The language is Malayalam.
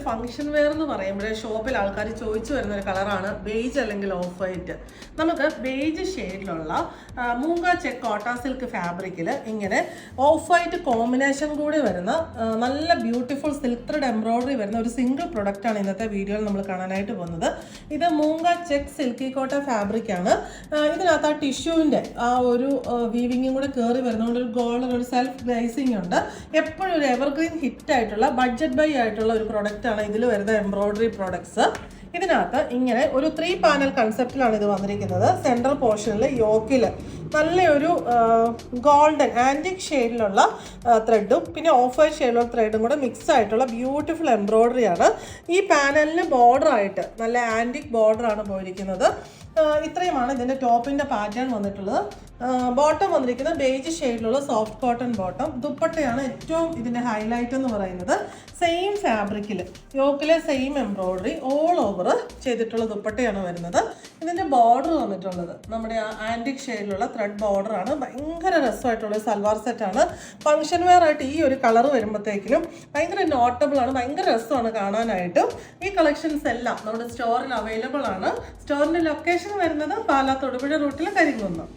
ഫംഗ്ഷൻ വെയർ എന്ന് പറയുമ്പോൾ ഷോപ്പിൽ ആൾക്കാർ ചോദിച്ചു വരുന്ന ഒരു കളറാണ് ബേജ് അല്ലെങ്കിൽ ഓഫ് വൈറ്റ്. നമുക്ക് ബേജ് ഷെയ്ഡിലുള്ള മൂങ്ക ചെക്ക് കോട്ട സിൽക്ക് ഫാബ്രിക്കിൽ ഇങ്ങനെ ഓഫ് വൈറ്റ് കോമ്പിനേഷൻ കൂടി വരുന്ന നല്ല ബ്യൂട്ടിഫുൾ സിൽക്ക് ത്രെഡ് എംബ്രോയിഡറി വരുന്ന ഒരു സിംഗിൾ പ്രൊഡക്റ്റാണ് ഇന്നത്തെ വീഡിയോയിൽ നമ്മൾ കാണാനായിട്ട് പോകുന്നത്. ഇത് മൂങ്ക ചെക്ക് സിൽക്കി കോട്ട ഫാബ്രിക് ആണ്. ഇതിനകത്ത് ആ ടിഷ്യൂവിൻ്റെ ആ ഒരു വീവിങ്ങും കൂടെ കയറി വരുന്നതുകൊണ്ട് ഒരു ഗോൾഡൻ ഒരു സെൽഫ് ഗ്ലേസിംഗ് ഉണ്ട്. എപ്പോഴും ഒരു എവർഗ്രീൻ ഹിറ്റ് ആയിട്ടുള്ള ബഡ്ജറ്റ് ബൈ ആയിട്ടുള്ള ഒരു പ്രൊഡക്റ്റാണ് ഇതിൽ വരുന്ന എംബ്രോയിഡറി പ്രോഡക്ട്സ്. ഇതിനകത്ത് ഇങ്ങനെ ഒരു 3 പാനൽ കൺസെപ്റ്റിലാണ് ഇത് വന്നിരിക്കുന്നത്. സെൻട്രൽ പോർഷനിൽ യോക്കിൽ നല്ലൊരു ഗോൾഡൻ ആൻറ്റിക് ഷെയ്ഡിലുള്ള ത്രെഡും പിന്നെ ഓഫ് വൈറ്റ് ഷെയ്ഡിലുള്ള ത്രെഡും കൂടെ മിക്സ് ആയിട്ടുള്ള ബ്യൂട്ടിഫുൾ എംബ്രോയിഡറി ആണ്. ഈ പാനലിന് ബോർഡറായിട്ട് നല്ല ആൻറ്റിക് ബോർഡറാണ് പോയിരിക്കുന്നത്. ഇത്രയുമാണ് ഇതിൻ്റെ ടോപ്പിൻ്റെ പാറ്റേൺ വന്നിട്ടുള്ളത്. ബോട്ടം വന്നിരിക്കുന്നത് ബേജ് ഷെയ്ഡിലുള്ള സോഫ്റ്റ് കോട്ടൺ ബോട്ടം. ദുപ്പട്ടയാണ് ഏറ്റവും ഇതിൻ്റെ ഹൈലൈറ്റ് എന്ന് പറയുന്നത്. സെയിം ഫാബ്രിക്കിൽ യോക്കിലെ സെയിം എംബ്രോയിഡറി ഓൾ ഓവർ ചെയ്തിട്ടുള്ള ദുപ്പട്ടയാണ് വരുന്നത്. ഇതിൻ്റെ ബോർഡർ വന്നിട്ടുള്ളത് നമ്മുടെ ആൻറ്റിക് ഷെയ്ഡിലുള്ള ത്രെഡ് ബോർഡറാണ്. ഭയങ്കര രസമായിട്ടുള്ള സൽവാർ സെറ്റാണ്. ഫംഗ്ഷൻ വെയർ ആയിട്ട് ഈ ഒരു കളർ വരുമ്പോഴത്തേക്കിനും ഭയങ്കര നോട്ടബിൾ ആണ്, ഭയങ്കര രസമാണ് കാണാനായിട്ട്. ഈ കളക്ഷൻസ് എല്ലാം നമ്മുടെ സ്റ്റോറിൽ അവൈലബിൾ ആണ്. സ്റ്റോറിൻ്റെ ലൊക്കേഷൻ വരുന്നത് പാലാ തൊടുപുഴ റൂട്ടിൽ കരിങ്കുന്നം.